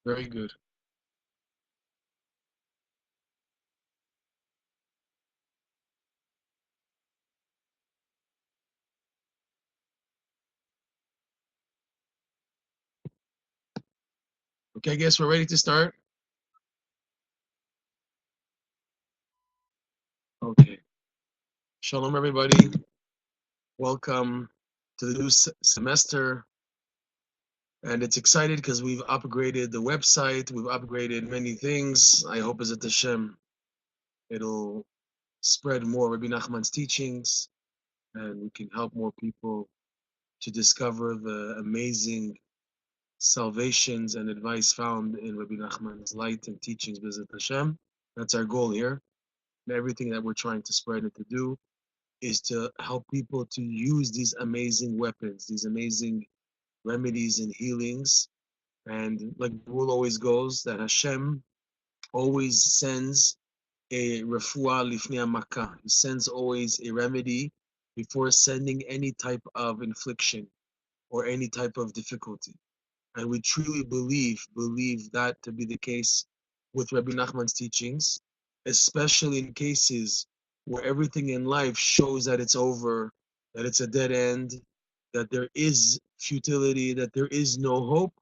Very good. Okay, I guess we're ready to start. Okay. Shalom, everybody. Welcome to the new semester. And it's excited because we've upgraded the website. We've upgraded many things. I hope as at Hashem, it'll spread more Rebbe Nachman's teachings and we can help more people to discover the amazing salvations and advice found in Rebbe Nachman's light and teachings, B'ezrat Hashem. That's our goal here. And everything that we're trying to spread and to do is to help people to use these amazing weapons, these amazing remedies and healings. And like the rule always goes, that Hashem always sends a refuah lifnei makkah. He sends always a remedy before sending any type of infliction or any type of difficulty. And we truly believe that to be the case with Rebbe Nachman's teachings, especially in cases where everything in life shows that it's over, that it's a dead end, that there is futility, that there is no hope.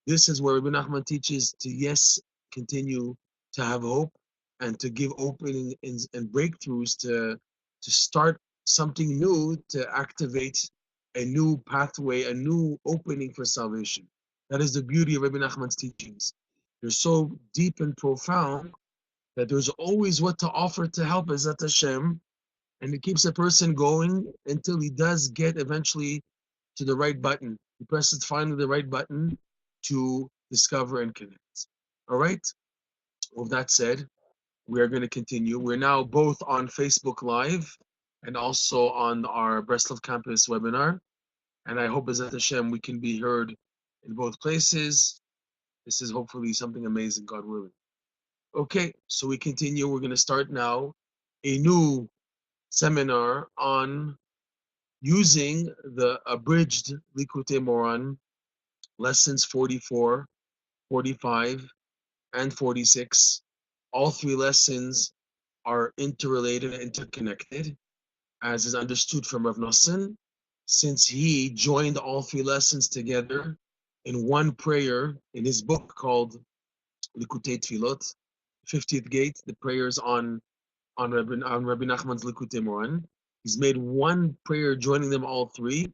This is where Rebbe Nachman teaches to, yes, continue to have hope and to give opening and breakthroughs to start something new, to activate a new pathway, a new opening for salvation. That is the beauty of Rebbe Nachman's teachings. They're so deep and profound that there's always what to offer to help Ezat Hashem, and it keeps a person going until he does get eventually to the right button. He presses finally the right button to discover and connect. All right? With that said, we are going to continue. We're now both on Facebook Live and also on our Breslov campus webinar. And I hope, Bezat Hashem, we can be heard in both places. This is hopefully something amazing, God willing. Okay, so we continue. We're going to start now a new seminar on using the abridged Likutei Moran lessons 44, 45, and 46. All three lessons are interrelated and interconnected, as is understood from Rav Nosson, since he joined all three lessons together in one prayer in his book called Likutei Tfilot, 50th Gate, the prayers on Rabbi Nachman's Likutei Moran. He's made one prayer joining them all three,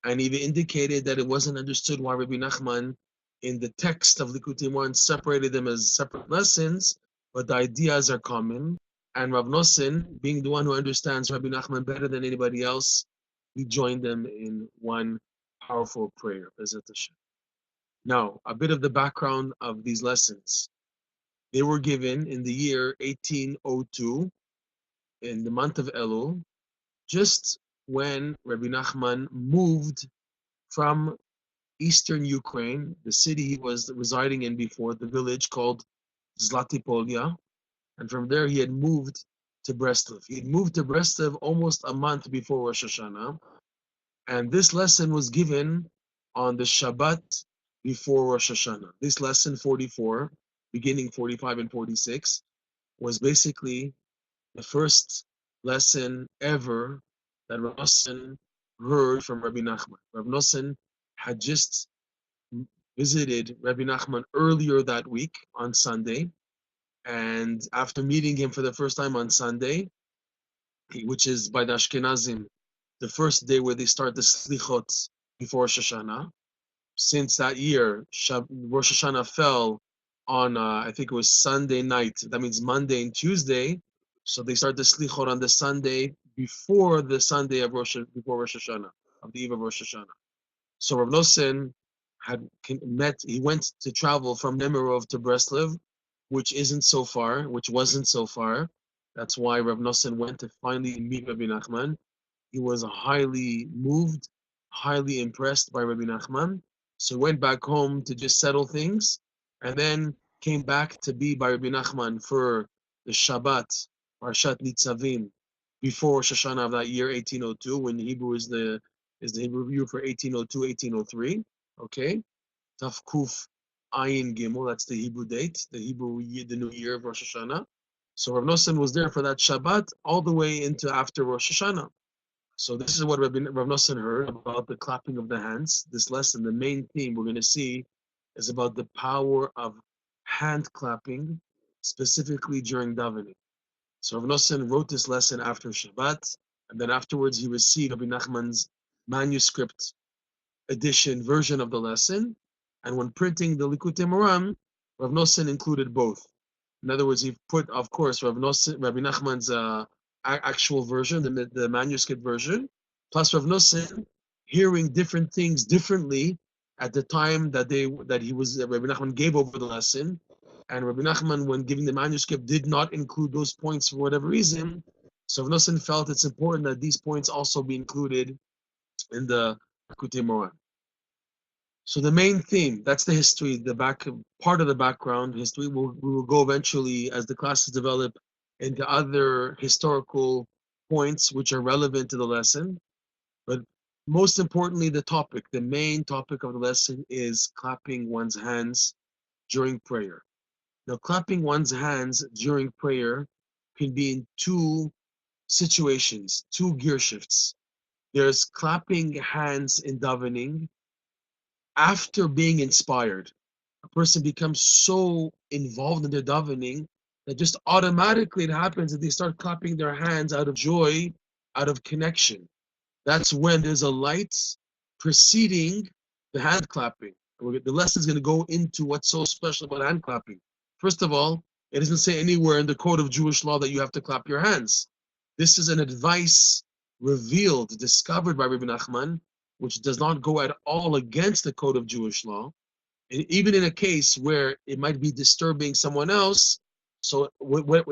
and he indicated that it wasn't understood why Rabbi Nachman in the text of Likutei Moran separated them as separate lessons, but the ideas are common. And Rav Nosson, being the one who understands Rabbi Nachman better than anybody else, he joined them in one powerful prayer. Now, a bit of the background of these lessons. They were given in the year 1802, in the month of Elul, just when Rebbe Nachman moved from eastern Ukraine, the city he was residing in before, the village called Zlatipolya, and from there he had moved to Breslov. He had moved to Breslov almost a month before Rosh Hashanah, and this lesson was given on the Shabbat before Rosh Hashanah. This lesson 44, beginning 45 and 46, was basically the first lesson ever that Rav Nosson heard from Rabbi Nachman. Rav Nosson had just visited Rabbi Nachman earlier that week on Sunday, and after meeting him for the first time on Sunday, which is by the Ashkenazim, the first day where they start the Slichot before Rosh Hashanah, since that year, Rosh Hashanah fell on, I think it was Sunday night. That means Monday and Tuesday. So they start the Slichot on the Sunday before the Sunday of before Rosh Hashanah, of the eve of Rosh Hashanah. So Rav Nosson he went to travel from Nemirov to Breslov, which wasn't so far. That's why Rav Nosson went to finally meet Rabbi Nachman. He was highly moved, highly impressed by Rabbi Nachman. So went back home to just settle things, and then came back to be by Rabbi Nachman for the Shabbat, Parshat Nitzavim, before Rosh Hashanah of that year, 1802, when Hebrew is the Hebrew year for 1802, 1803. Okay, Taf Kuf Ayin Gimel. That's the Hebrew date, the new year of Rosh Hashanah. So Rav Nosson was there for that Shabbat all the way into after Rosh Hashanah. So this is what Rav Nosson heard about the clapping of the hands. This lesson, the main theme we're going to see is about the power of hand clapping, specifically during davening. So Rav Nosson wrote this lesson after Shabbat, and then afterwards he received Rebbe Nachman's manuscript edition version of the lesson. And when printing the Likutei Moharan, Rav Nosson included both. In other words, he put, of course, Rabbi Nachman's actual version, the manuscript version, plus Rav Nosson hearing different things differently at the time that Rabbi Nachman gave over the lesson, and Rabbi Nachman, when giving the manuscript, did not include those points for whatever reason. So Rav Nosson felt it's important that these points also be included in the Likutei Moharan. So the main theme, that's the history, the back part of the background history. We will go eventually as the classes develop into other historical points which are relevant to the lesson. But most importantly, the main topic of the lesson is clapping one's hands during prayer. Now, clapping one's hands during prayer can be in two situations, two gear shifts. There's clapping hands in davening after being inspired. A person becomes so involved in their davening that just automatically it happens that they start clapping their hands out of joy, out of connection. That's when there's a light preceding the hand clapping. The lesson is going to go into what's so special about hand clapping. First of all, it doesn't say anywhere in the code of Jewish law that you have to clap your hands. This is an advice revealed, discovered by Rebbe Nachman, which does not go at all against the code of Jewish law. And even in a case where it might be disturbing someone else, so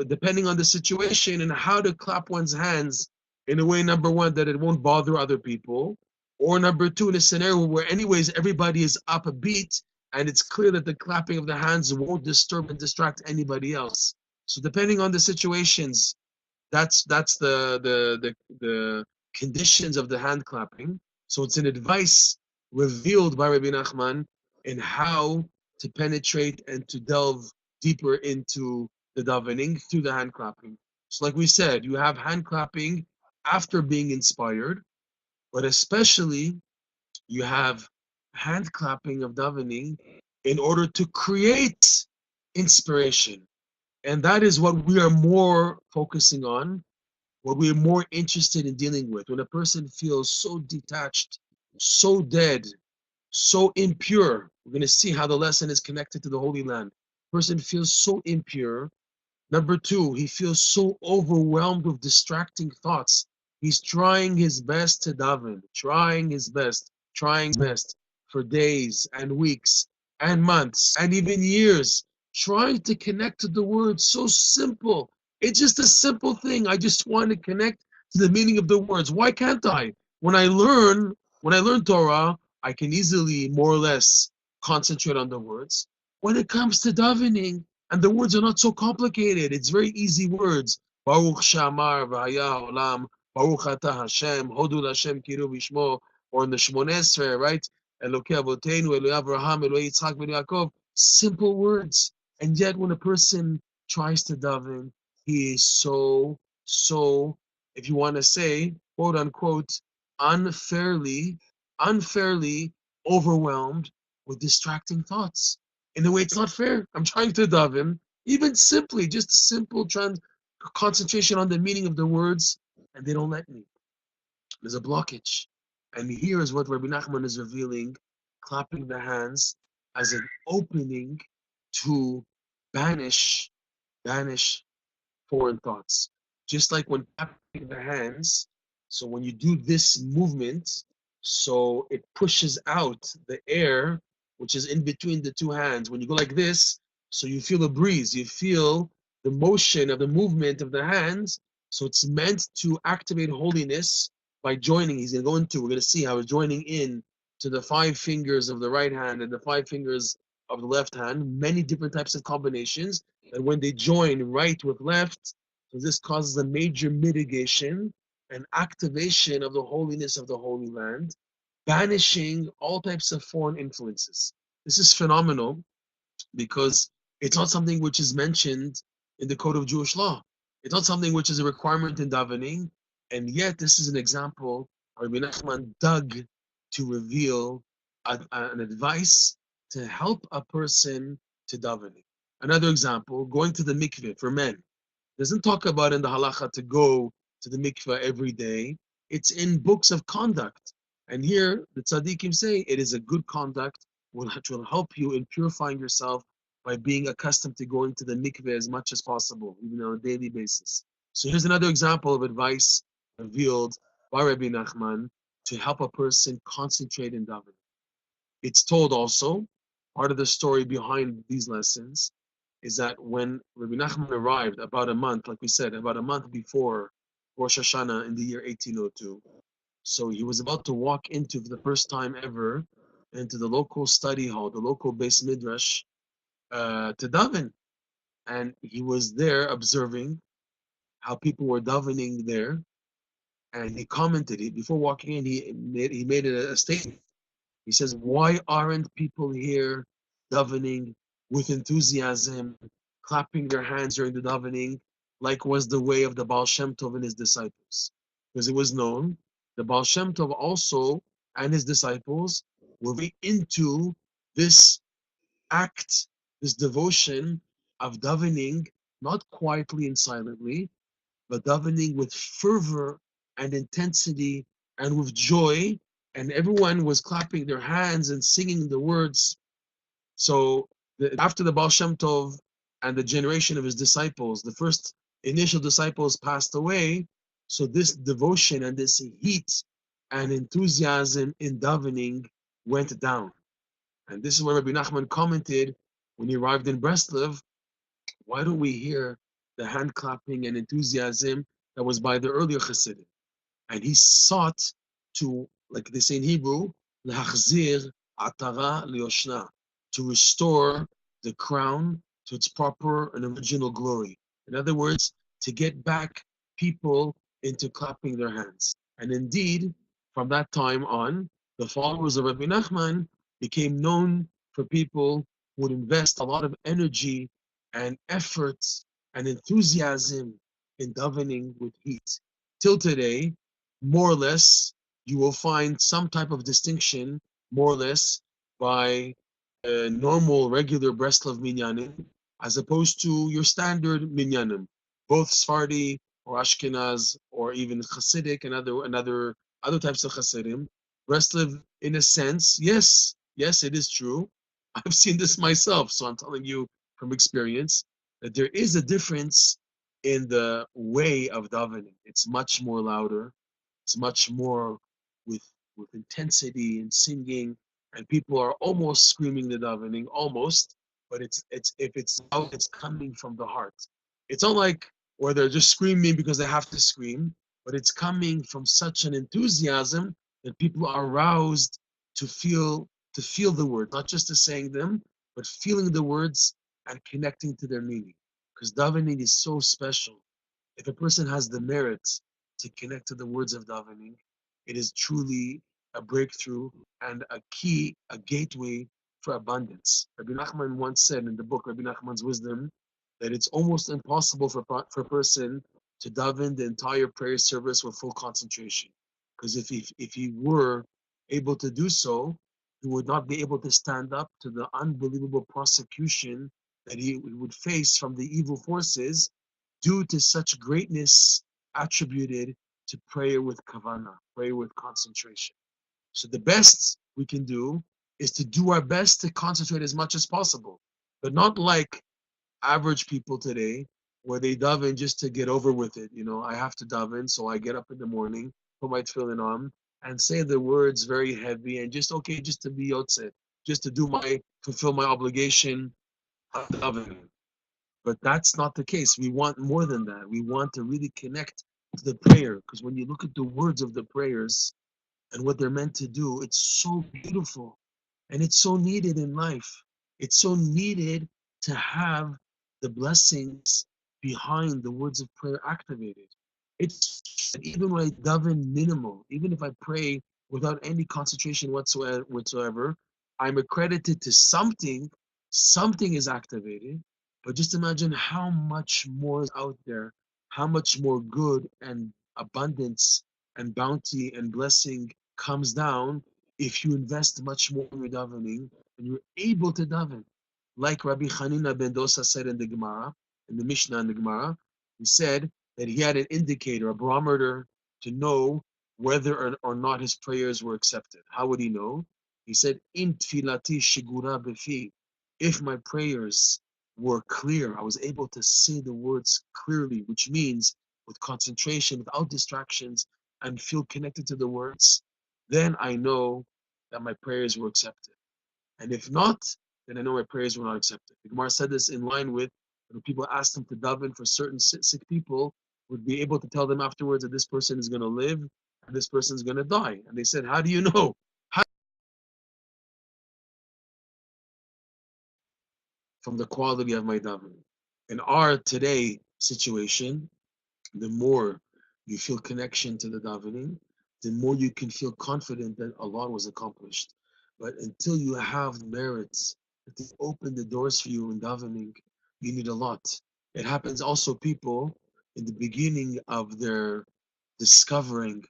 depending on the situation and how to clap one's hands in a way, number one, that it won't bother other people, or number two, in a scenario where anyways everybody is up a beat and it's clear that the clapping of the hands won't disturb and distract anybody else. So depending on the situations, that's the conditions of the hand clapping. So it's an advice revealed by Rebbe Nachman in how to penetrate and to delve deeper into the davening through the hand clapping. So like we said, you have hand clapping after being inspired, but especially you have hand clapping of davening in order to create inspiration. And that is what we are more focusing on, what we are more interested in dealing with. When a person feels so detached, so dead, so impure, we're going to see how the lesson is connected to the Holy Land. Person feels so impure. Number two, he feels so overwhelmed with distracting thoughts. He's trying his best to daven, trying his best for days and weeks and months and even years, trying to connect to the words. So simple. It's just a simple thing. I just want to connect to the meaning of the words. Why can't I? When I learn Torah, I can easily more or less concentrate on the words. When it comes to davening, and the words are not so complicated. It's very easy words. Baruch Shamar V'haya Olam, Baruch Ata Hashem, Hodu Hashem Kiru Bishmo, or in the Shmoneh Esrei, right? Elokei Avotenu, Eloi Avraham, Eloi Yitzchak Ben Yaakov. Simple words. And yet when a person tries to daven, he is so, if you want to say, quote unquote, unfairly overwhelmed with distracting thoughts. In a way, it's not fair. I'm trying to daven, even simply, just a simple concentration on the meaning of the words, and they don't let me. There's a blockage. And here is what Rebbe Nachman is revealing, clapping the hands as an opening to banish foreign thoughts. Just like when clapping the hands, so when you do this movement, so it pushes out the air, which is in between the two hands. When you go like this, so you feel a breeze, you feel the motion of the movement of the hands. So it's meant to activate holiness by joining. We're going to see how he's joining in to the 5 fingers of the right hand and the 5 fingers of the left hand, many different types of combinations. And when they join right with left, so this causes a major mitigation and activation of the holiness of the Holy Land, banishing all types of foreign influences. This is phenomenal. because it's not something which is mentioned in the code of Jewish law. It's not something which is a requirement in davening, and yet this is an example where Rebbe Nachman dug to reveal an advice to help a person to davening. Another example, going to the mikveh for men. Doesn't talk about in the halacha to go to the mikveh every day. It's in books of conduct. And here the tzaddikim say it is a good conduct which will help you in purifying yourself by being accustomed to going to the mikveh as much as possible, even on a daily basis. So here's another example of advice revealed by Rebbe Nachman to help a person concentrate in davening. It's told also, part of the story behind these lessons is that when Rebbe Nachman arrived about a month, like we said, about a month before Rosh Hashanah in the year 1802, so he was about to walk into, for the first time ever, into the local study hall, the local base midrash, to daven. And he was there observing how people were davening there. And he commented, before walking in, he made a statement. He says, why aren't people here davening with enthusiasm, clapping their hands during the davening, like was the way of the Baal Shem Tov and his disciples? Because it was known the Baal Shem Tov also and his disciples were very into this act, this devotion of davening, not quietly and silently, but davening with fervor and intensity and with joy, and everyone was clapping their hands and singing the words. So after the Baal Shem Tov and the generation of his disciples, the first initial disciples passed away, so this devotion and this heat and enthusiasm in davening went down. And this is what Rebbe Nachman commented when he arrived in Breslov. Why don't we hear the hand clapping and enthusiasm that was by the earlier Hasidim? And he sought to, like they say in Hebrew, lehachzir atara liyoshna, to restore the crown to its proper and original glory. In other words, to get back people into clapping their hands. And indeed, from that time on, the followers of Rebbe Nachman became known for people who would invest a lot of energy and effort and enthusiasm in davening with heat. Till today, more or less, you will find some type of distinction, more or less, by normal, regular Breslov minyanim, as opposed to your standard minyanim, both Sephardi or Ashkenaz or even Hasidic and other types of Hasidim. Breslov, in a sense, yes, it is true. I've seen this myself, so I'm telling you from experience that there is a difference in the way of davening. It's much more louder. It's much more with intensity and singing, and people are almost screaming the davening, almost. But it's if it's out, it's coming from the heart. It's not like where they're just screaming because they have to scream, but it's coming from such an enthusiasm that people are aroused to feel the word, not just to saying them, but feeling the words and connecting to their meaning. Because davening is so special. If a person has the merit to connect to the words of davening, it is truly a breakthrough and a key, a gateway for abundance. Rabbi Nachman once said in the book Rabbi Nachman's Wisdom that it's almost impossible for a person to daven the entire prayer service with full concentration. Because if he were able to do so, he would not be able to stand up to the unbelievable prosecution that he would face from the evil forces due to such greatness attributed to prayer with kavana, prayer with concentration. So the best we can do is to do our best to concentrate as much as possible, but not like average people today where they daven just to get over with it. I have to daven, so I get up in the morning, put my tefillin on, and say the words very heavy and just to be yotze, just to fulfill my obligation of davening. But that's not the case. We want more than that. We want to really connect to the prayer, because when you look at the words of the prayers and what they're meant to do, it's so beautiful and it's so needed in life. It's so needed to have the blessings behind the words of prayer activated. It's even when I daven minimal, even if I pray without any concentration whatsoever, I'm accredited to something something is activated, but just imagine how much more is out there, how much more good and abundance and bounty and blessing comes down if you invest much more in your davening and you're able to daven. Like Rabbi Hanina ben Dosa said in the Gemara, in the Mishnah and the Gemara, he said that he had an indicator, a barometer, to know whether or not his prayers were accepted. How would he know? He said, "In tfilati shigura befi." If my prayers were clear, I was able to say the words clearly, which means with concentration, without distractions, and feel connected to the words, then I know that my prayers were accepted. And if not, then I know my prayers were not accepted. The Gemara said this in line with when people asked him to daven for certain sick people, would be able to tell them afterwards that this person is going to live and this person is going to die. And they said, how do you know? From the quality of my davening. In our today situation, the more you feel connection to the davening, the more you can feel confident that Allah was accomplished. But until you have merits that they open the doors for you in davening, you need a lot. It happens also people in the beginning of their discovering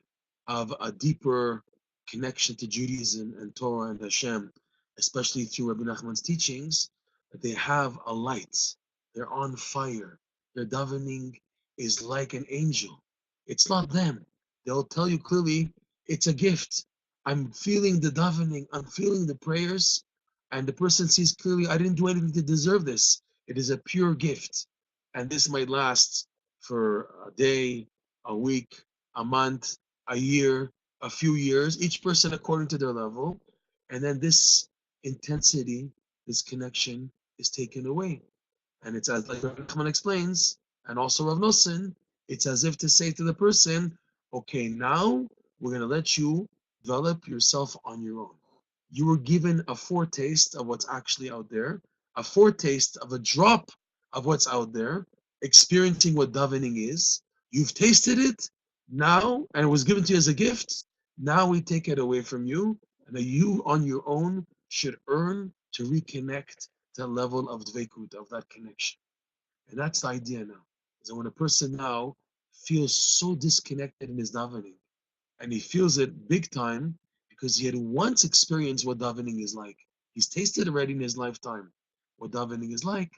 of a deeper connection to Judaism and Torah and Hashem, especially through Rebbe Nachman's teachings, that they have a light. They're on fire. Their davening is like an angel. It's not them. They'll tell you clearly it's a gift. I'm feeling the davening, I'm feeling the prayers, and the person sees clearly I didn't do anything to deserve this. It is a pure gift. And this might last for a day, a week, a month, a year, a few years, each person according to their level. And then this intensity, this connection is taken away. And it's as like Rahman explains, and also Rav Nosson, it's as if to say to the person, okay, now we're going to let you develop yourself on your own. You were given a foretaste of what's actually out there, a foretaste of a drop of what's out there, experiencing what davening is. You've tasted it now, and it was given to you as a gift. Now we take it away from you, and that you on your own should earn to reconnect that level of dveikut, of that connection. And that's the idea now. Is that when a person now feels so disconnected in his davening, and he feels it big time because he had once experienced what davening is like. He's tasted already in his lifetime what davening is like.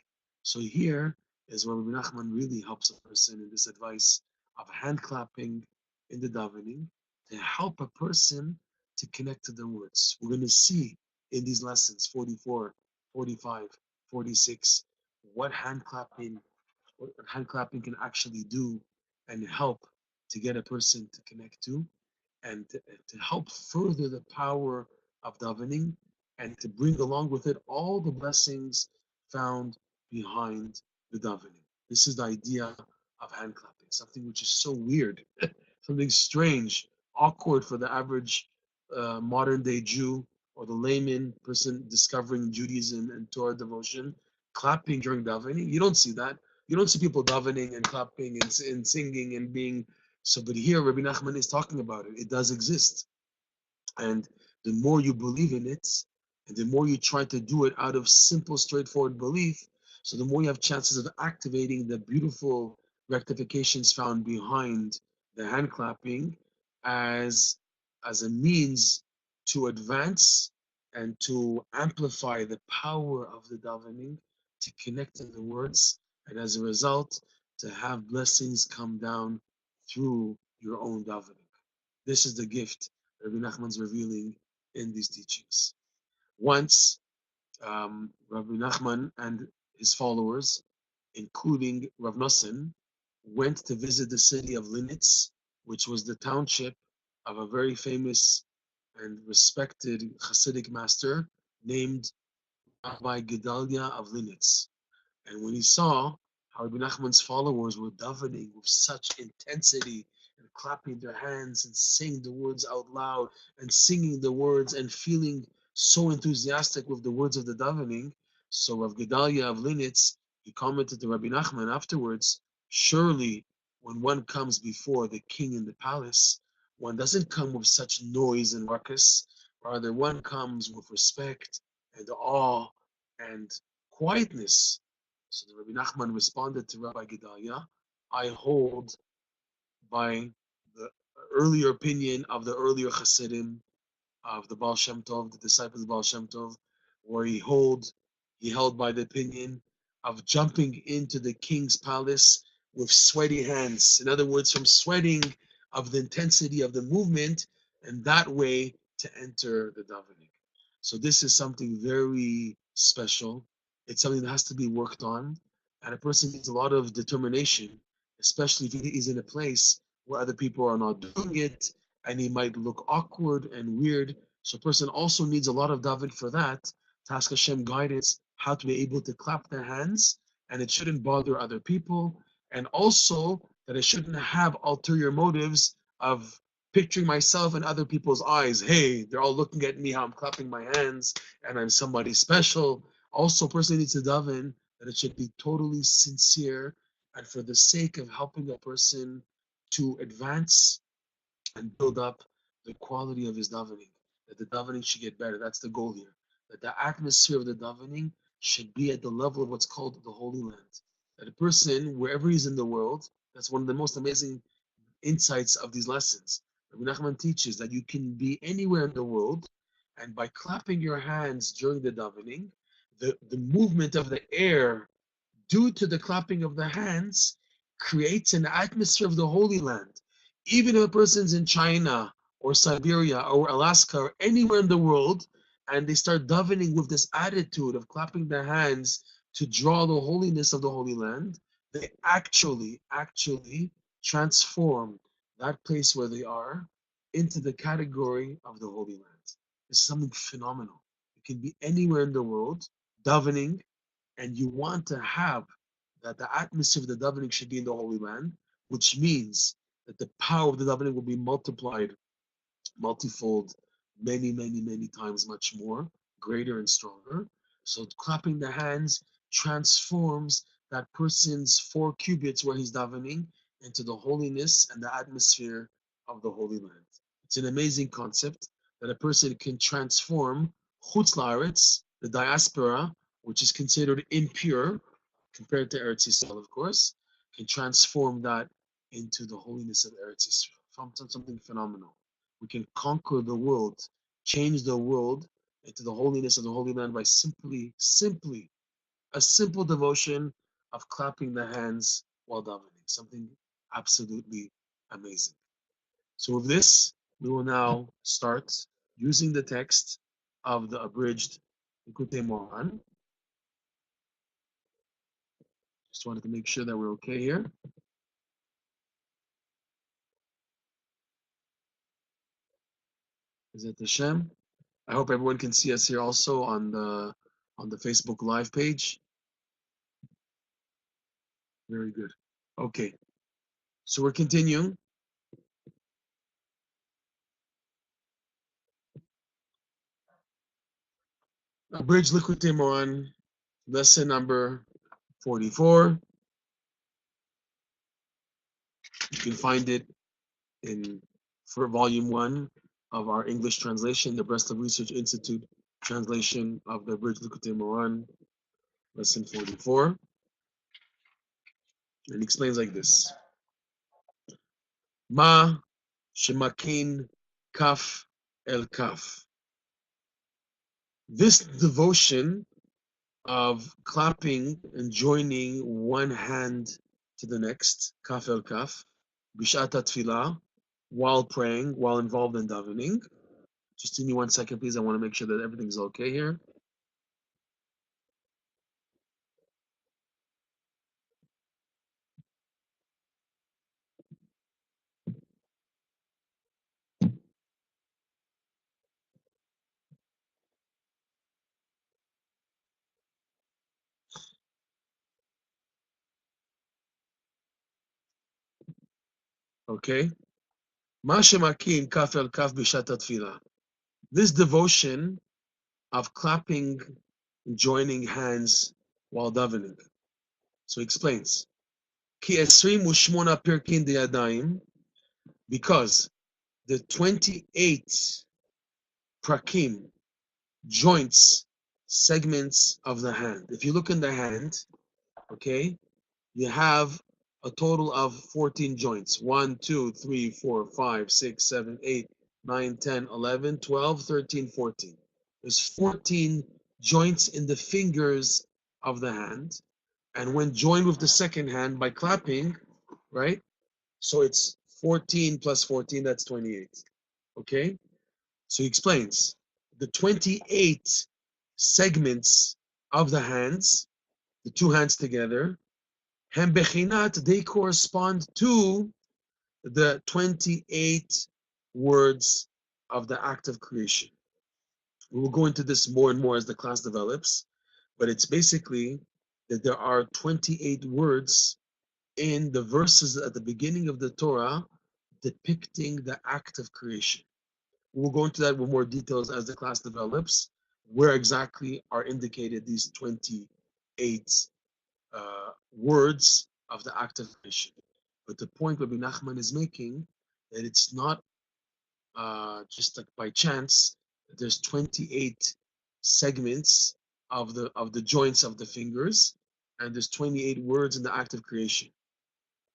So here is where Rebbe Nachman really helps a person in this advice of hand clapping in the davening to help a person to connect to the words. We're going to see in these lessons 44, 45, 46 what hand clapping can actually do and help to get a person to connect to and to help further the power of davening and to bring along with it all the blessings found behind the davening. This is the idea of hand clapping, something which is so weird, something strange, awkward for the average modern day Jew or the layman person discovering Judaism and Torah devotion. Clapping during davening, you don't see that. You don't see people davening and clapping and singing and being so. But here, Rebbe Nachman is talking about it. It does exist. And the more you believe in it, and the more you try to do it out of simple, straightforward belief, so the more you have chances of activating the beautiful rectifications found behind the hand clapping as, as a means to advance and to amplify the power of the davening, to connect to the words, and as a result, to have blessings come down through your own davening. This is the gift Rabbi Nachman's revealing in these teachings. Once, Rabbi Nachman and his followers, including Rav Nosson, went to visit the city of Linitz, which was the township of a very famous and respected Hasidic master named Rabbi Gedalia of Linitz. And when he saw how Rebbe Nachman's followers were davening with such intensity and clapping their hands and saying the words out loud and singing the words and feeling so enthusiastic with the words of the davening, so Rav Gedalia of Linitz, he commented to Rabbi Nachman afterwards, surely when one comes before the king in the palace, one doesn't come with such noise and ruckus, rather one comes with respect and awe and quietness. So the Rebbe Nachman responded to Rabbi Gedaliah, I hold by the earlier opinion of the earlier Hasidim, of the Baal Shem Tov, the disciples of Baal Shem Tov, where he held by the opinion of jumping into the king's palace with sweaty hands. In other words, from sweating of the intensity of the movement, and that way to enter the davening. So this is something very special. It's something that has to be worked on, and a person needs a lot of determination, especially if he is in a place where other people are not doing it, and he might look awkward and weird. So a person also needs a lot of daven for that, to ask Hashem guidance, how to be able to clap their hands, and it shouldn't bother other people, and also that I shouldn't have ulterior motives of picturing myself in other people's eyes. Hey, they're all looking at me, how I'm clapping my hands, and I'm somebody special. Also, a person needs to daven that it should be totally sincere and for the sake of helping a person to advance and build up the quality of his davening. That the davening should get better. That's the goal here. That the atmosphere of the davening should be at the level of what's called the Holy Land. That a person, wherever he's in the world, that's one of the most amazing insights of these lessons. Rebbe Nachman teaches that you can be anywhere in the world, and by clapping your hands during the davening, the movement of the air due to the clapping of the hands creates an atmosphere of the Holy Land. Even if a person's in China or Siberia or Alaska or anywhere in the world, and they start davening with this attitude of clapping their hands to draw the holiness of the Holy Land, they actually transform that place where they are into the category of the Holy Land. It's something phenomenal. It can be anywhere in the world, davening, and you want to have that the atmosphere of the davening should be in the Holy Land, which means that the power of the davening will be multiplied, multifold, many times much more, greater and stronger. So clapping the hands transforms that person's 4 cubits where he's davening into the holiness and the atmosphere of the Holy Land. It's an amazing concept that a person can transform Chutz La'aretz, the diaspora, which is considered impure compared to Eretz Yisrael, of course, can transform that into the holiness of Eretz Yisrael, from something phenomenal. We can conquer the world, change the world into the holiness of the Holy Land by simply, a simple devotion of clapping the hands while davening. Something absolutely amazing. So with this, we will now start using the text of the abridged Likutei Moharan. Just wanted to make sure that we're okay here. Is it Hashem? I hope everyone can see us here also on the Facebook Live page. Very good. Okay, so we're continuing. Abridged Likutei Moharan, lesson number 44. You can find it for volume 1 of our English translation, the Breslov Research Institute translation of the Abridged Likutei Moharan, lesson 44. And it explains like this. Ma shemakin kaf el kaf. This devotion of clapping and joining one hand to the next, kaf el kaf, bishat tefillah, while praying, while involved in davening. Just give me 1 second, please. I want to make sure that everything's okay here. Okay. Ma shemakin kaf el kaf bishat tefillah. This devotion of clapping and joining hands while davening. So he explains. Ki 28 pirkin deyadayim, because the 28 prakim, joints segments of the hand. If you look in the hand, okay, you have a total of 14 joints. 1, 2, 3, 4, 5, 6, 7, 8, 9, 10, 11, 12, 13, 14. There's 14 joints in the fingers of the hand. And when joined with the second hand by clapping, right? So it's 14 plus 14, that's 28. Okay? So he explains the 28 segments of the hands, the two hands together, Hem bechinat, they correspond to the 28 words of the act of creation. We will go into this more and more as the class develops, but it's basically that there are 28 words in the verses at the beginning of the Torah depicting the act of creation. We'll go into that with more details as the class develops, where exactly are indicated these 28 words of the act of creation. But the point Rebbe Nachman is making that it's not just like by chance that there's 28 segments of the joints of the fingers, and there's 28 words in the act of creation.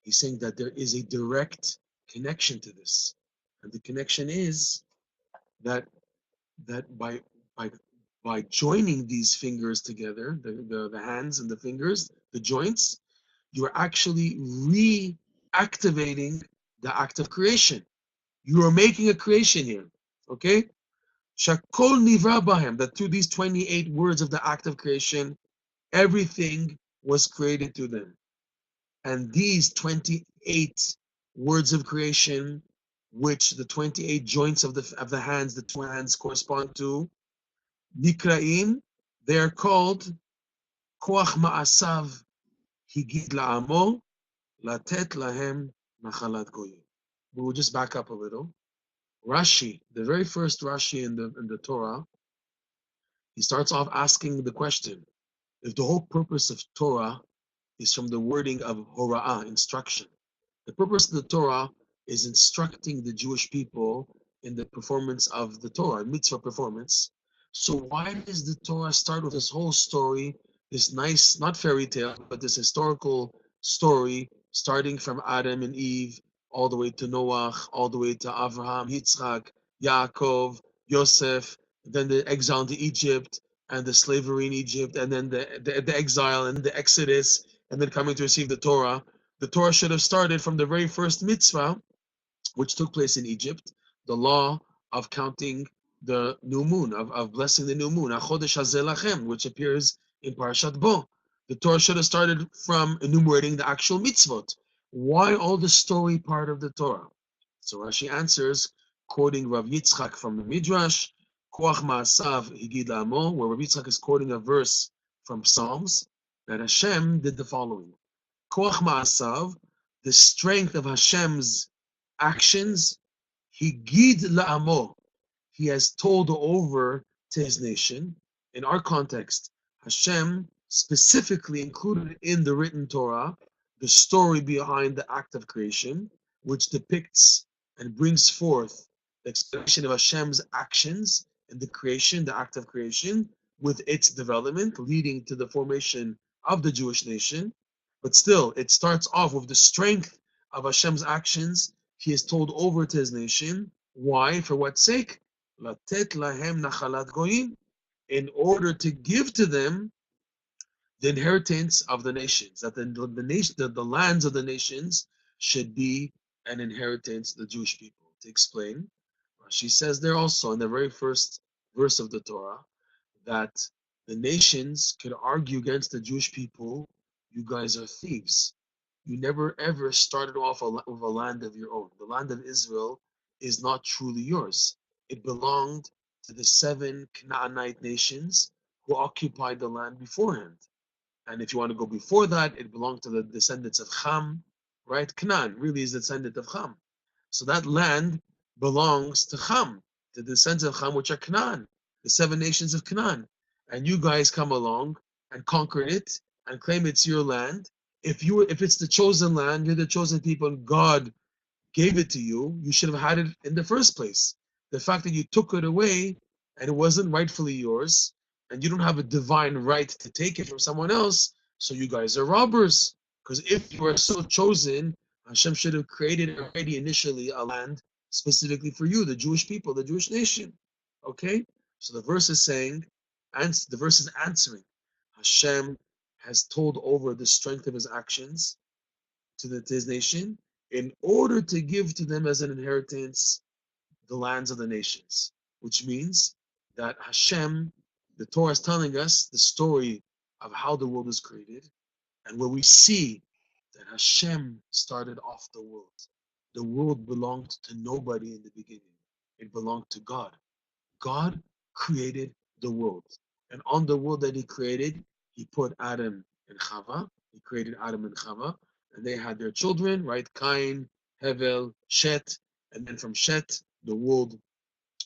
He's saying that there is a direct connection to this, and the connection is that by by joining these fingers together, the hands and the fingers, the joints, you're actually reactivating the act of creation. You are making a creation here. Okay? Shakol nivra bahem, that through these 28 words of the act of creation, everything was created through them. And these 28 words of creation, which the 28 joints of the hands, the two hands correspond to, Nikraim, they are called Koach Ma'asav Higid La'amo Latet Lahem Nachalat Goyim. We will just back up a little. Rashi, the very first Rashi in the Torah, he starts off asking the question, if the whole purpose of Torah is from the wording of Hora'ah, instruction. The purpose of the Torah is instructing the Jewish people in the performance of the Torah, mitzvah performance. So why does the Torah start with this whole story, this nice, not fairy tale, but this historical story, starting from Adam and Eve, all the way to Noah, all the way to Abraham, Yitzchak, Yaakov, Yosef, then the exile to Egypt, and the slavery in Egypt, and then the exile and the Exodus, and then coming to receive the Torah. The Torah should have started from the very first mitzvah, which took place in Egypt, the law of counting the new moon, of blessing the new moon, Achodesh Hazeh Lachem, which appears in Parashat Bo. The Torah should have started from enumerating the actual mitzvot. Why all the story part of the Torah? So Rashi answers, quoting Rav Yitzchak from the Midrash, Koach Ma'asav Higid La'amo, where Rav Yitzchak is quoting a verse from Psalms, that Hashem did the following. Koach Ma'asav, the strength of Hashem's actions, Higid La'amo, he has told over to his nation. In our context, Hashem specifically included in the written Torah the story behind the act of creation, which depicts and brings forth the explanation of Hashem's actions in the creation, the act of creation, with its development, leading to the formation of the Jewish nation. But still, it starts off with the strength of Hashem's actions. He is told over to his nation. Why? For what sake? Latet lahem nachalat goyim, in order to give to them the inheritance of the nations, that the lands of the nations should be an inheritance to the Jewish people. To explain, she says there also in the very first verse of the Torah that the nations could argue against the Jewish people, you guys are thieves. You never ever started off with a land of your own. The land of Israel is not truly yours. It belonged to the 7 Canaanite nations who occupied the land beforehand. And if you want to go before that, it belonged to the descendants of Ham, right? Canaan really is the descendant of Ham. So that land belongs to Ham, to the descendants of Ham, which are Canaan, the 7 nations of Canaan. And you guys come along and conquer it and claim it's your land. If it's the chosen land, you're the chosen people, and God gave it to you, you should have had it in the first place. The fact that you took it away and it wasn't rightfully yours, and you don't have a divine right to take it from someone else, so you guys are robbers. Because if you are so chosen, Hashem should have created already initially a land specifically for you, the Jewish people, the Jewish nation. Okay? So the verse is saying, and the verse is answering. Hashem has told over the strength of his actions to his nation in order to give to them as an inheritance the lands of the nations, which means that Hashem, the Torah is telling us the story of how the world is created, and where we see that Hashem started off the world. The world belonged to nobody in the beginning. It belonged to God. God created the world. And on the world that he created, he put Adam and Chava. He created Adam and Chava. And they had their children, right? Cain, Hevel, Shet. And then from Shet, the world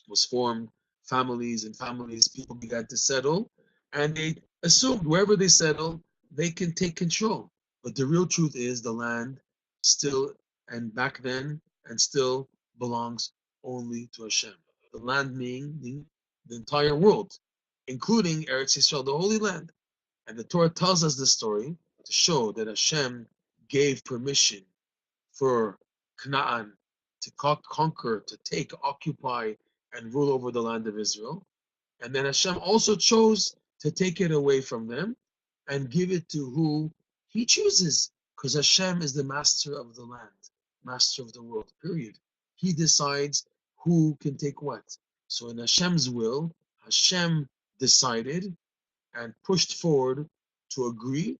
was formed, families and families, people began to settle. And they assumed wherever they settle, they can take control. But the real truth is the land still, and back then, and still belongs only to Hashem. The land meaning the entire world, including Eretz Yisrael, the Holy Land. And the Torah tells us this story to show that Hashem gave permission for Canaan to conquer, to take, occupy, and rule over the land of Israel. And then Hashem also chose to take it away from them and give it to who he chooses, because Hashem is the master of the land, master of the world, period. He decides who can take what. So in Hashem's will, Hashem decided and pushed forward to agree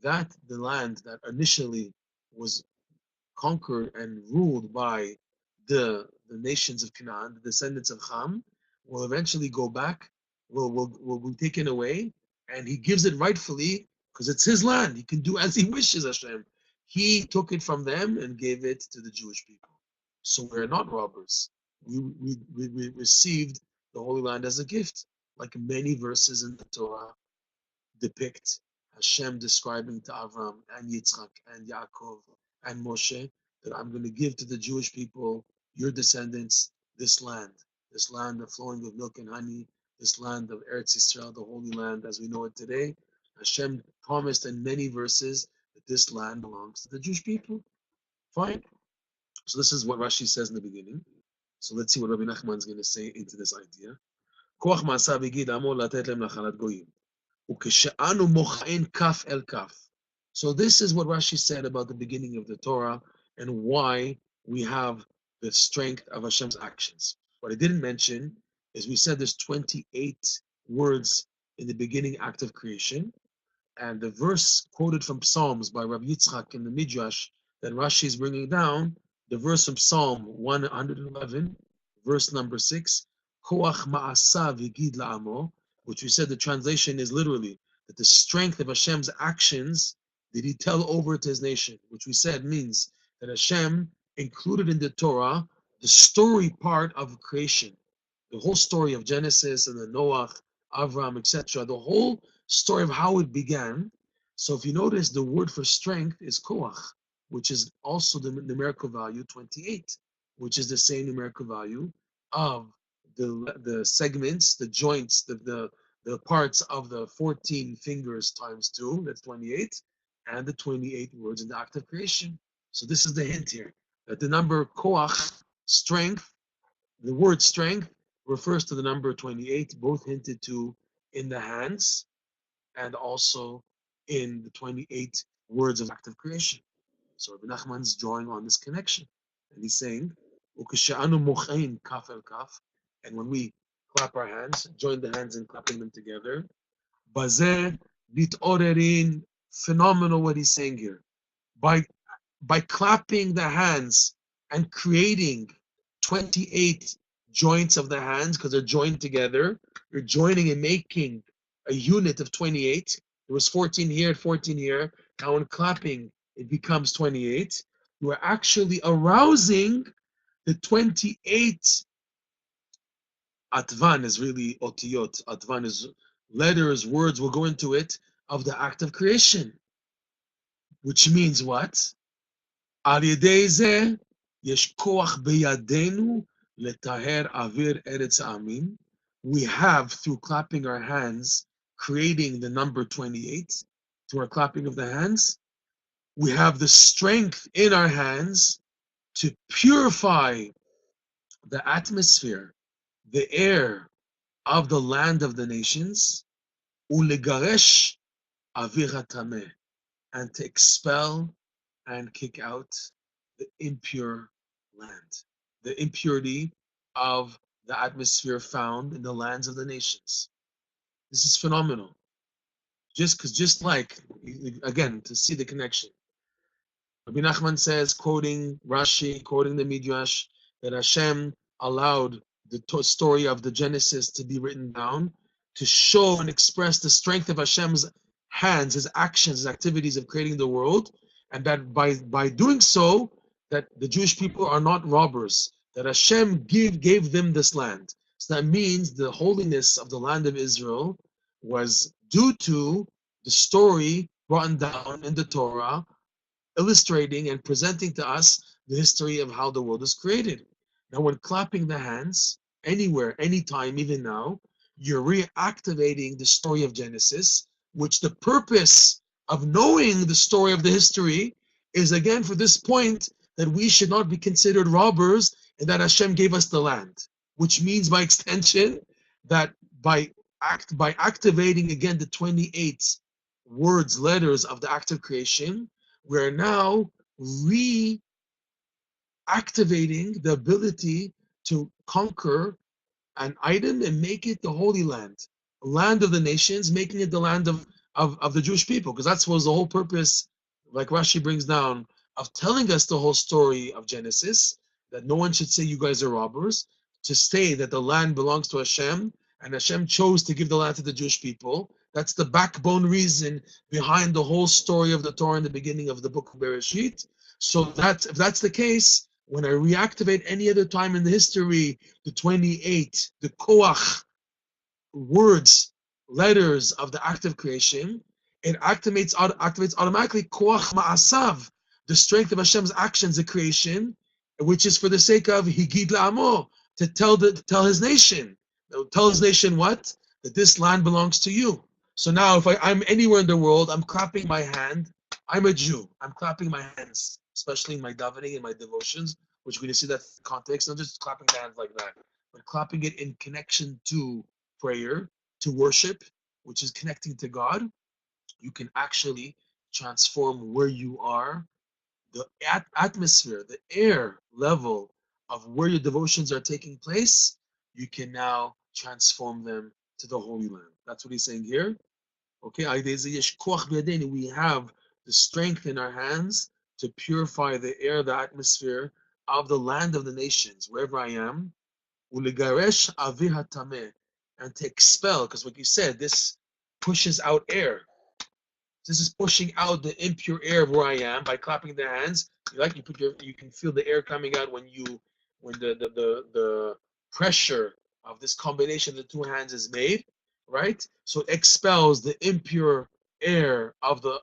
that the land that initially was conquered and ruled by the nations of Canaan, the descendants of Ham, will eventually go back, will be taken away, and he gives it rightfully because it's his land. He can do as he wishes, Hashem. He took it from them and gave it to the Jewish people. So we're not robbers. We received the Holy Land as a gift, like many verses in the Torah depict Hashem describing to Avram and Yitzchak and Yaakov and Moshe that I'm going to give to the Jewish people, your descendants, this land of flowing with milk and honey, this land of Eretz Yisrael, the Holy Land as we know it today. Hashem promised in many verses that this land belongs to the Jewish people. Fine. So this is what Rashi says in the beginning. So let's see what Rebbe Nachman is going to say into this idea. Koach ma'asav higid amo latet lem nachalat goyim. Ukeshe'anu mochain kaf el kaf. So this is what Rashi said about the beginning of the Torah and why we have the strength of Hashem's actions. What I didn't mention is we said there's 28 words in the beginning act of creation, and the verse quoted from Psalms by Rabbi Yitzchak in the Midrash that Rashi is bringing down, the verse from Psalm 111, verse number 6, Koach ma'asav higid la'amo, which we said the translation is literally that the strength of Hashem's actions did he tell over to his nation, which we said means that Hashem included in the Torah the story part of creation, the whole story of Genesis and the Noah, Avram, etc., the whole story of how it began. So if you notice, the word for strength is koach, which is also the numerical value 28, which is the same numerical value of the segments, the joints, the parts of the 14 fingers times 2, that's 28, and the 28 words in the act of creation. So this is the hint here, that the number koach, strength, the word strength refers to the number 28, both hinted to in the hands and also in the 28 words of active creation. So Rebbe Nachman is drawing on this connection. And he's saying, kaf el kaf, and when we clap our hands, join the hands and clapping them together, bazeh nitorerin, phenomenal what he's saying here. By clapping the hands and creating 28 joints of the hands, because they're joined together, you're joining and making a unit of 28. There was 14 here, 14 here. Now in clapping, it becomes 28. You are actually arousing the 28. Atvan is really otiyot. Atvan is letters, words, we'll go into it, of the act of creation. Which means what? על ידי זה יש כוח בידינו לטהר אוויר ארץ העמים. We have, through clapping our hands, creating the number 28, to our clapping of the hands. We have the strength in our hands to purify the atmosphere, the air of the land of the nations, ulegaresh avir hatameh, and to expel and kick out the impure land, the impurity of the atmosphere found in the lands of the nations. This is phenomenal. Just like, again, to see the connection. Rebbe Nachman says, quoting Rashi, quoting the Midrash, that Hashem allowed the story of the Genesis to be written down to show and express the strength of Hashem's hands, his actions, his activities of creating the world, and that by doing so, that the Jewish people are not robbers, that Hashem gave them this land. So that means the holiness of the land of Israel was due to the story brought down in the Torah, illustrating and presenting to us the history of how the world is created. Now, when clapping the hands, anywhere, anytime, even now, you're reactivating the story of Genesis, which the purpose of knowing the story of the history is, again, for this point, that we should not be considered robbers and that Hashem gave us the land, which means by extension that by activating again the 28 words, letters of the act of creation, we're now reactivating the ability to conquer an item and make it the Holy Land, land of the nations, making it the land of the Jewish people, because that was the whole purpose, like Rashi brings down, of telling us the whole story of Genesis, that no one should say you guys are robbers, to say that the land belongs to Hashem, and Hashem chose to give the land to the Jewish people. That's the backbone reason behind the whole story of the Torah in the beginning of the book of Bereshit. So that if that's the case, when I reactivate any other time in the history, the 28, the koach, words, letters of the act of creation, it activates automatically koach ma'asav, the strength of Hashem's actions of creation, which is for the sake of higid la'amo, to tell his nation. Tell his nation what? That this land belongs to you. So now if I'm anywhere in the world, I'm clapping my hand. I'm a Jew. I'm clapping my hands, especially in my davening and my devotions, which we're going to see that context, not just clapping the hands like that, but clapping it in connection to prayer, to worship, which is connecting to God. You can actually transform where you are, the atmosphere, the air level of where your devotions are taking place. You can now transform them to the Holy Land. That's what he's saying here. Okay, we have the strength in our hands to purify the air, the atmosphere of the land of the nations, wherever I am, ulegaresh avir hatameh, and to expel, because like you said, this pushes out air. This is pushing out the impure air of where I am by clapping the hands. You can feel the air coming out when the pressure of this combination of the two hands is made, right? So it expels the impure air of the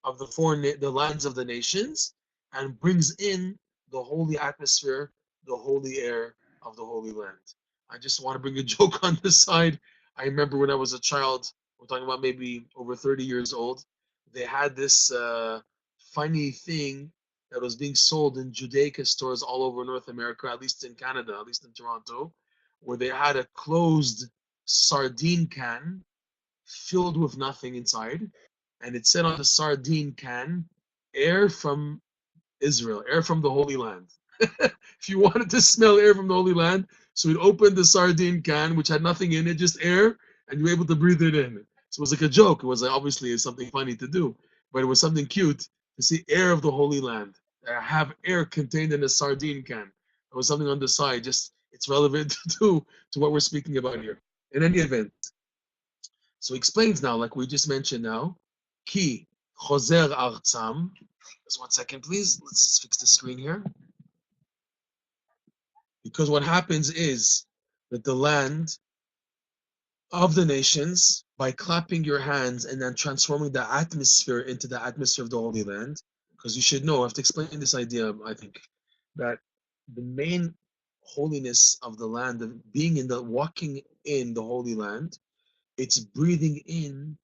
lands of the nations and brings in the holy atmosphere, the holy air of the Holy Land. I just want to bring a joke on this side. I remember when I was a child, we're talking about maybe over 30 years old, they had this funny thing that was being sold in Judaica stores all over North America, at least in Canada, at least in Toronto, where they had a closed sardine can filled with nothing inside, and it said on the sardine can, air from Israel, air from the Holy Land. If you wanted to smell air from the Holy Land, so we'd open the sardine can, which had nothing in it, just air, and you were able to breathe it in. So it was like a joke. It was like, obviously something funny to do, but it was something cute to see air of the Holy Land. Have air contained in a sardine can. There was something on the side. Just it's relevant to what we're speaking about here. In any event, so he explains now, like we just mentioned now, ki chozer artzam. Just 1 second, please. Let's just fix the screen here. Because what happens is that the land of the nations, by clapping your hands and then transforming the atmosphere into the atmosphere of the Holy Land, because you should know, I have to explain this idea, I think, that the main holiness of the land, of being in the walking in the Holy Land, It's breathing in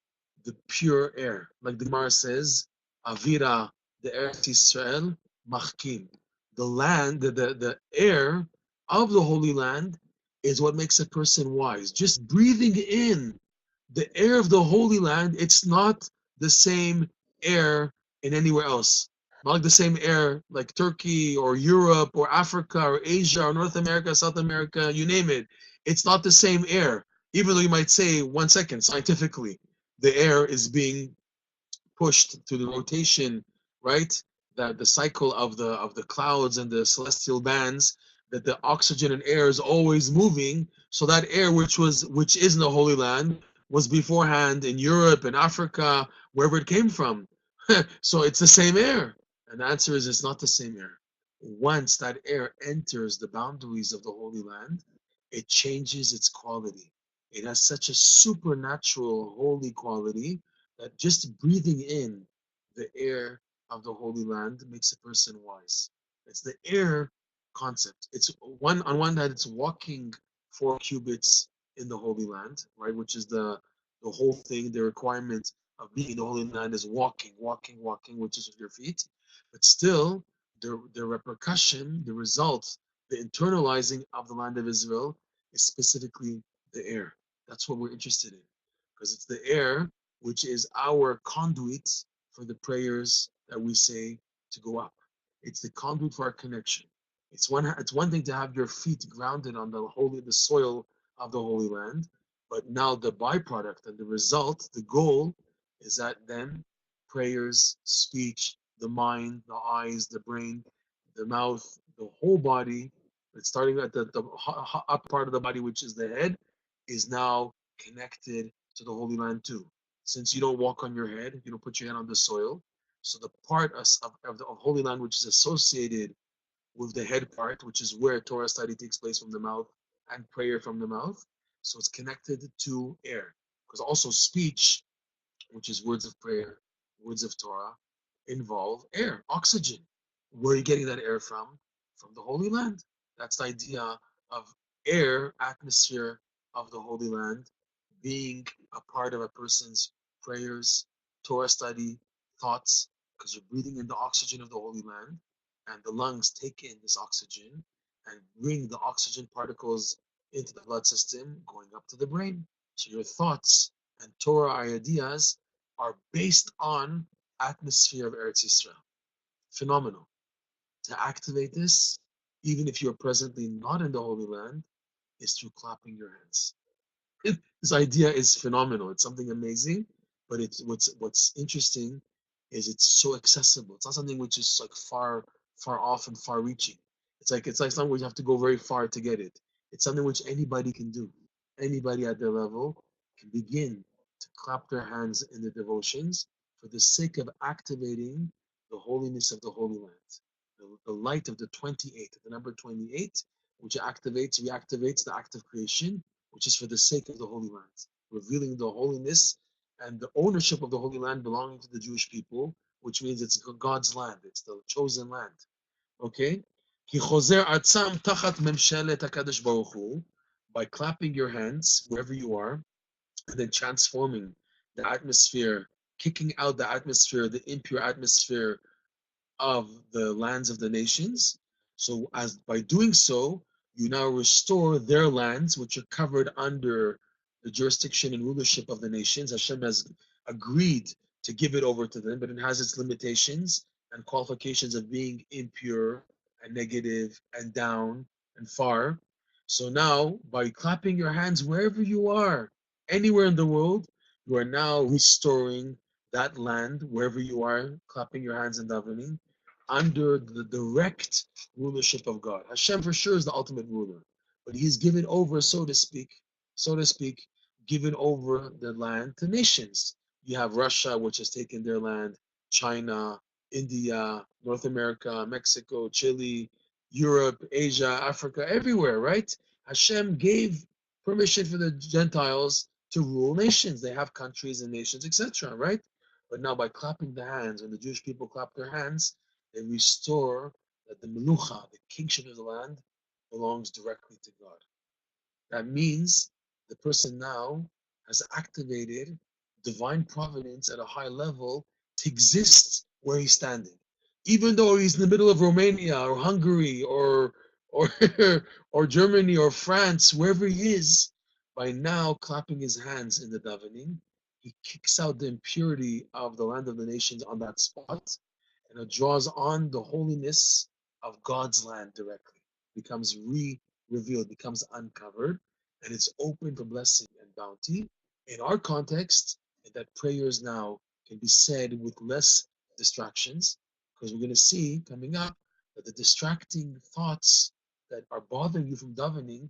the pure air. Like the Gemara says, Avira, the Eretz Yisrael, Machkim. The land, the air of the Holy Land is what makes a person wise. Just breathing in the air of the Holy Land, it's not the same air in anywhere else. Not like the same air like Turkey or Europe or Africa or Asia or North America, South America, you name it. It's not the same air. Even though you might say, 1 second, scientifically, the air is being pushed through the rotation, right? That the cycle of the clouds and the celestial bands, that the oxygen and air is always moving. So that air, which is in the Holy Land, was beforehand in Europe and Africa, wherever it came from. So it's the same air. And the answer is it's not the same air. Once that air enters the boundaries of the Holy Land, it changes its quality. It has such a supernatural holy quality that just breathing in the air of the Holy Land makes a person wise. It's the air concept. It's one on one hand, it's walking 4 cubits in the Holy Land, right? Which is the whole thing. The requirement of being in the Holy Land is walking, walking, walking, which is with your feet. But still, the repercussion, the result, the internalizing of the land of Israel is specifically the air. That's what we're interested in, because it's the air which is our conduit for the prayers that we say to go up. It's the conduit for our connection. It's one thing to have your feet grounded on the soil of the Holy Land, but now the byproduct and the result, the goal, is that then prayers, speech, the mind, the eyes, the brain, the mouth, the whole body, it's starting at the up part of the body, which is the head, is now connected to the Holy Land too. Since you don't walk on your head, you don't put your head on the soil. So the part of Holy Land which is associated with the head part, which is where Torah study takes place from the mouth and prayer from the mouth. So it's connected to air. Because also speech, which is words of prayer, words of Torah, involve air, oxygen. Where are you getting that air from? From the Holy Land. That's the idea of air, atmosphere of the Holy Land being a part of a person's prayers, Torah study, thoughts, because you're breathing in the oxygen of the Holy Land, and the lungs take in this oxygen and bring the oxygen particles into the blood system, going up to the brain. So your thoughts and Torah ideas are based on atmosphere of Eretz Yisrael. Phenomenal. To activate this, even if you're presently not in the Holy Land, is through clapping your hands. This idea is phenomenal. It's something amazing, but it's what's interesting is it's so accessible. It's not something which is like far off and far reaching. It's like something where you have to go very far to get it. It's something which anybody can do. Anybody at their level can begin to clap their hands in the devotions for the sake of activating the holiness of the Holy Land. The light of the 28, the number 28, which reactivates the act of creation, which is for the sake of the Holy Land, revealing the holiness and the ownership of the Holy Land belonging to the Jewish people, which means it's God's land, it's the chosen land. Okay? כי חוזר עצם תחת ממשלת הקדוש ברוך הוא, by clapping your hands wherever you are, and then transforming the atmosphere, kicking out the atmosphere, the impure atmosphere of the lands of the nations. So as by doing so, you now restore their lands, which are covered under the jurisdiction and rulership of the nations. Hashem has agreed to give it over to them, but it has its limitations and qualifications of being impure and negative and down and far. So now, by clapping your hands wherever you are, anywhere in the world, you are now restoring that land, wherever you are, clapping your hands and davening, under the direct rulership of God. Hashem for sure is the ultimate ruler, but He's given over, so to speak, given over the land to nations. You have Russia, which has taken their land, China, India, North America, Mexico, Chile, Europe, Asia, Africa, everywhere, right? Hashem gave permission for the Gentiles to rule nations. They have countries and nations, etc., right? But now by clapping the hands, when the Jewish people clap their hands, they restore that the melucha, the kingship of the land, belongs directly to God. That means the person now has activated divine providence at a high level to exist where he's standing. Even though he's in the middle of Romania or Hungary or or Germany or France, wherever he is, by now clapping his hands in the davening, he kicks out the impurity of the land of the nations on that spot, and it draws on the holiness of God's land directly. Becomes revealed, becomes uncovered, and it's open for blessing and bounty. In our context, that prayers now can be said with less distractions, because we're going to see coming up that the distracting thoughts that are bothering you from davening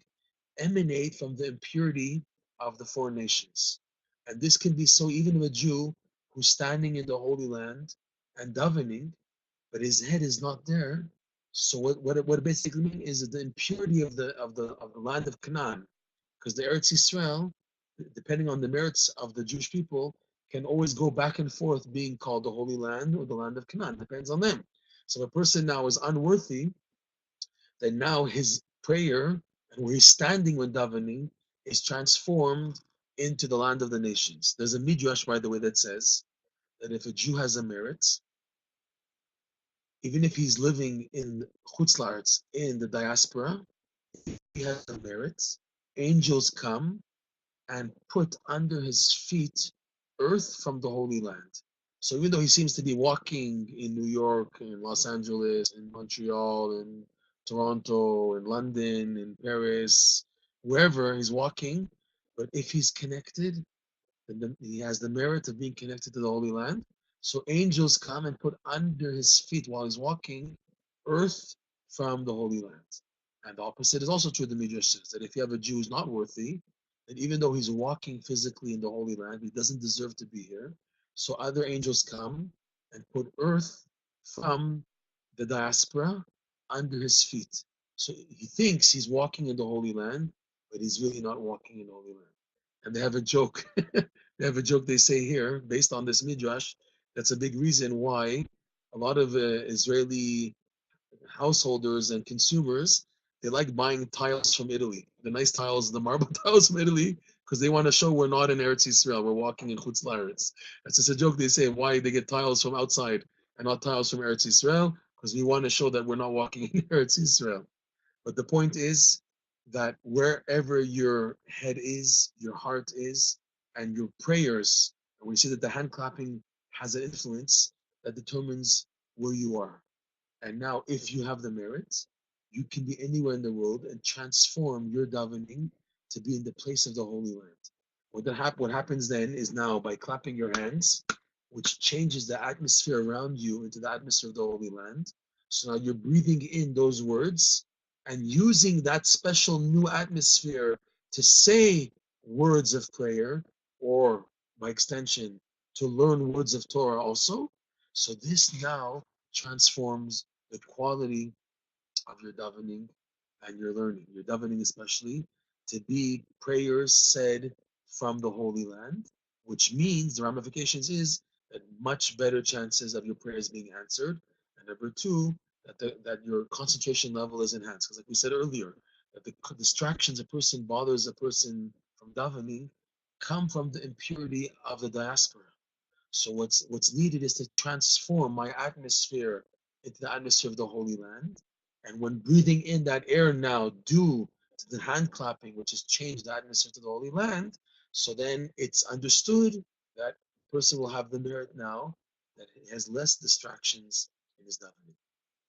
emanate from the impurity of the foreign nations. And this can be so even of a Jew who's standing in the Holy Land and davening, but his head is not there. So what it basically means is the impurity of the land of Canaan, because the Eretz Yisrael, depending on the merits of the Jewish people, can always go back and forth being called the Holy Land or the land of Canaan. Depends on them. So if a person now is unworthy, then now his prayer and where he's standing when davening is transformed into the land of the nations. There's a midrash, by the way, that says that if a Jew has a merit, even if he's living in Chutz La'aretz, in the diaspora, he has a merit. Angels come and put under his feet earth from the Holy Land. So even though he seems to be walking in New York, in Los Angeles, in Montreal, in Toronto, in London, in Paris, wherever he's walking, but if he's connected, then he has the merit of being connected to the Holy Land. So angels come and put under his feet while he's walking earth from the Holy Land. And the opposite is also true. The Midrash says that if you have a Jew who's not worthy, that even though he's walking physically in the Holy Land, he doesn't deserve to be here. So other angels come and put earth from the diaspora under his feet. So he thinks he's walking in the Holy Land, but he's really not walking in the Holy Land. And they have a joke. They have a joke they say here, based on this midrash. That's a big reason why a lot of Israeli householders and consumers, they like buying tiles from Italy. The nice tiles, the marble tiles from Italy, because they want to show we're not in Eretz Yisrael, we're walking in Chutz La'aretz. That's just a joke they say, why they get tiles from outside and not tiles from Eretz Yisrael, because we want to show that we're not walking in Eretz Yisrael. But the point is that wherever your head is, your heart is, and your prayers, and we see that the hand clapping has an influence that determines where you are. And now, if you have the merit, you can be anywhere in the world and transform your davening to be in the place of the Holy Land. What happens then is now by clapping your hands, which changes the atmosphere around you into the atmosphere of the Holy Land. So now you're breathing in those words and using that special new atmosphere to say words of prayer, or by extension, to learn words of Torah also. So this now transforms the quality of your davening and your learning. Your davening, especially, to be prayers said from the Holy Land, which means the ramifications is that much better chances of your prayers being answered. And number two, that your concentration level is enhanced. Because, like we said earlier, that the distractions a person bothers a person from davening come from the impurity of the diaspora. So what's needed is to transform my atmosphere into the atmosphere of the Holy Land. And when breathing in that air now due to the hand clapping, which has changed the atmosphere to the Holy Land, so then it's understood that the person will have the merit now that he has less distractions in his davening.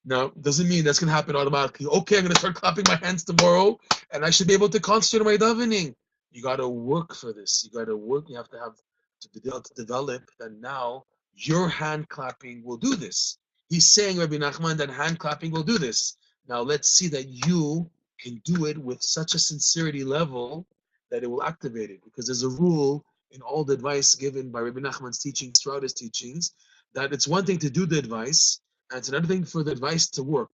Now, doesn't mean that's going to happen automatically. Okay, I'm going to start clapping my hands tomorrow, and I should be able to concentrate on my davening. You got to work for this. You got to work. You have to have to be able to develop that now your hand clapping will do this. He's saying, Rebbe Nachman, that hand clapping will do this. Now, let's see that you can do it with such a sincerity level that it will activate it. Because there's a rule in all the advice given by Rebbe Nachman's teachings, throughout his teachings, that it's one thing to do the advice, and it's another thing for the advice to work.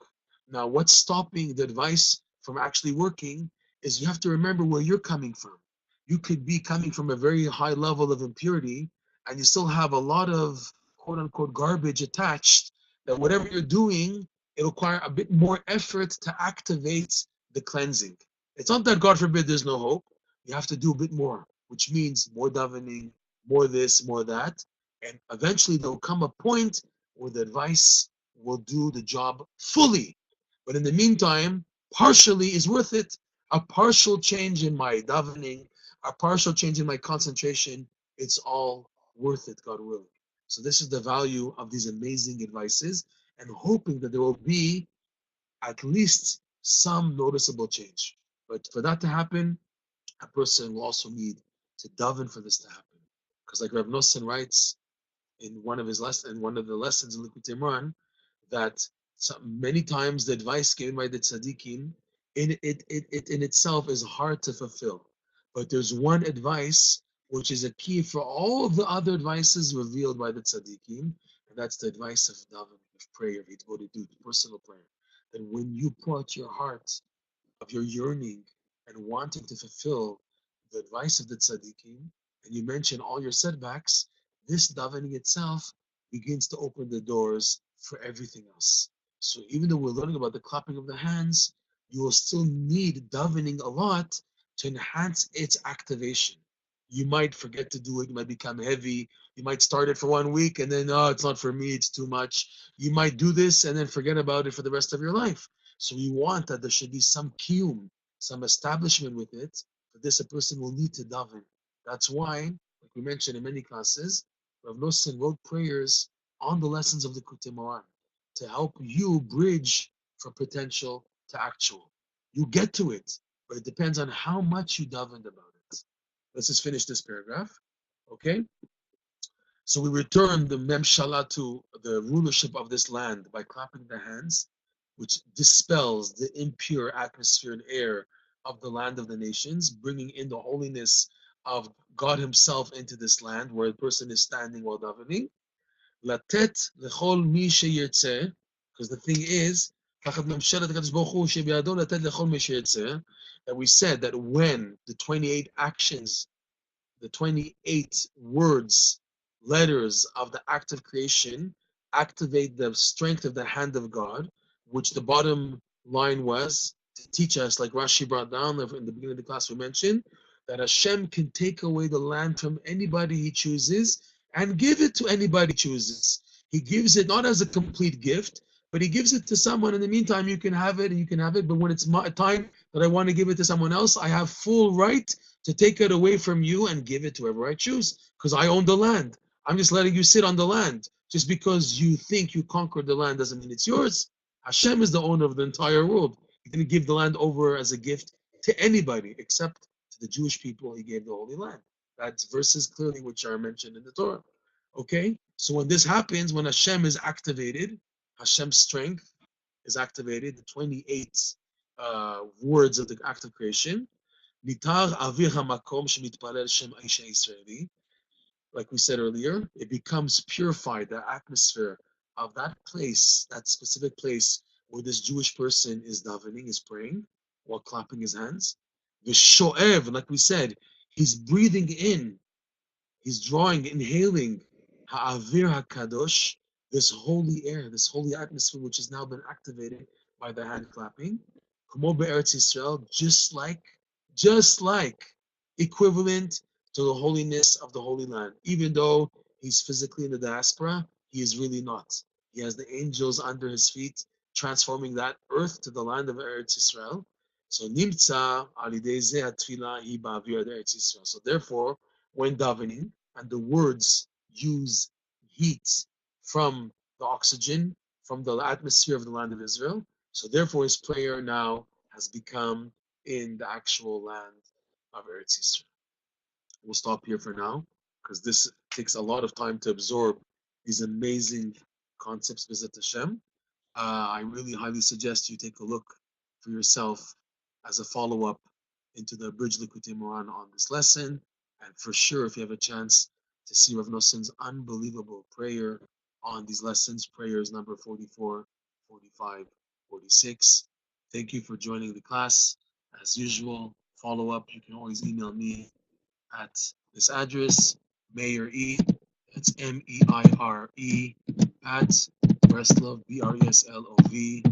Now, what's stopping the advice from actually working is you have to remember where you're coming from. You could be coming from a very high level of impurity, and you still have a lot of quote unquote garbage attached, that whatever you're doing, it require a bit more effort to activate the cleansing. It's not that, God forbid, there's no hope. You have to do a bit more. which means more davening, more this, more that. And eventually there'll come a point where the advice will do the job fully. But in the meantime, partially is worth it. A partial change in my davening, a partial change in my concentration, it's all worth it, God willing. So this is the value of these amazing advices, and hoping that there will be at least some noticeable change. But for that to happen, a person will also need to daven for this to happen. Because like Reb Nosson writes in one of the lessons in Likutei Moharan, that many times the advice given by the tzaddikim it in itself is hard to fulfill. But there's one advice which is a key for all of the other advices revealed by the tzaddikim, and that's the advice of davening, of prayer, of hitbodedut, personal prayer. That when you pour out your heart of your yearning and wanting to fulfill the advice of the tzaddikim, and you mention all your setbacks, this davening itself begins to open the doors for everything else. So even though we're learning about the clapping of the hands, you will still need davening a lot to enhance its activation. You might forget to do it, you might become heavy, you might start it for 1 week and then, oh, it's not for me, it's too much. You might do this and then forget about it for the rest of your life. So we want that there should be some kiyum, some establishment with it. For this, a person will need to daven. That's why, like we mentioned in many classes, Rav Nosson wrote prayers on the lessons of the Likutei Moharan to help you bridge from potential to actual. You get to it, but it depends on how much you davened about it. Let's just finish this paragraph, okay? So we return the memshala to the rulership of this land by clapping the hands, which dispels the impure atmosphere and air of the land of the nations, bringing in the holiness of God Himself into this land where a person is standing while davening. Latet lechol mi sheyirtzeh, because the thing is, that we said that when the 28 actions, the 28 words, letters of the act of creation activate the strength of the hand of God, which the bottom line was to teach us, like Rashi brought down in the beginning of the class we mentioned, that Hashem can take away the land from anybody He chooses and give it to anybody He chooses. He gives it not as a complete gift, but He gives it to someone. In the meantime, you can have it and you can have it, but when it's my time that I want to give it to someone else, I have full right to take it away from you and give it to whoever I choose, because I own the land. I'm just letting you sit on the land. Just because you think you conquered the land doesn't mean it's yours. Hashem is the owner of the entire world. He didn't give the land over as a gift to anybody except to the Jewish people. He gave the Holy Land. That's verses clearly which are mentioned in the Torah. Okay? So when this happens, when Hashem is activated, Hashem's strength is activated, the 28 words of the act of creation, Nitar avir hamakom shemitpalel Shem Aisha Israeli. Like we said earlier, it becomes purified, the atmosphere of that place, that specific place where this Jewish person is davening, is praying, while clapping his hands. The shoev, like we said, he's breathing in, he's drawing, inhaling ha'avir hakadosh, this holy air, this holy atmosphere, which has now been activated by the hand clapping. Kumo be'eretz Yisrael, just like equivalent to the holiness of the Holy Land. Even though he's physically in the diaspora, he is really not. He has the angels under his feet, transforming that earth to the land of Eretz Yisrael. So nimtza alidei zeh hatfila hi ba'avir Eretz Yisrael. So therefore, when davening, and the words use heat from the oxygen, from the atmosphere of the land of Israel, so therefore his prayer now has become in the actual land of Eretz Yisrael. We'll stop here for now because this takes a lot of time to absorb these amazing concepts, B'ezrat Hashem. I really highly suggest you take a look for yourself as a follow-up into the Bridge Likutei Moharan on this lesson. And for sure, if you have a chance to see Rav Nosson's unbelievable prayer on these lessons, prayers number 44, 45, 46. Thank you for joining the class. As usual, follow up. You can always email me at this address, Meir E. That's MEIRE at Breslov, BRESLOV.org.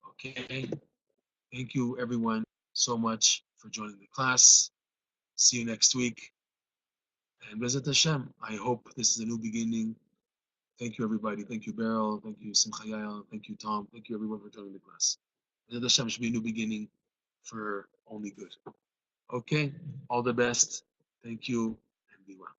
Okay. Thank you, everyone, so much for joining the class. See you next week. And Bezat Hashem, I hope this is a new beginning. Thank you, everybody. Thank you, Beryl. Thank you, Simcha Yael. Thank you, Tom. Thank you, everyone, for joining the class. Bezat Hashem should be a new beginning for only good. Okay, all the best. Thank you, and be well.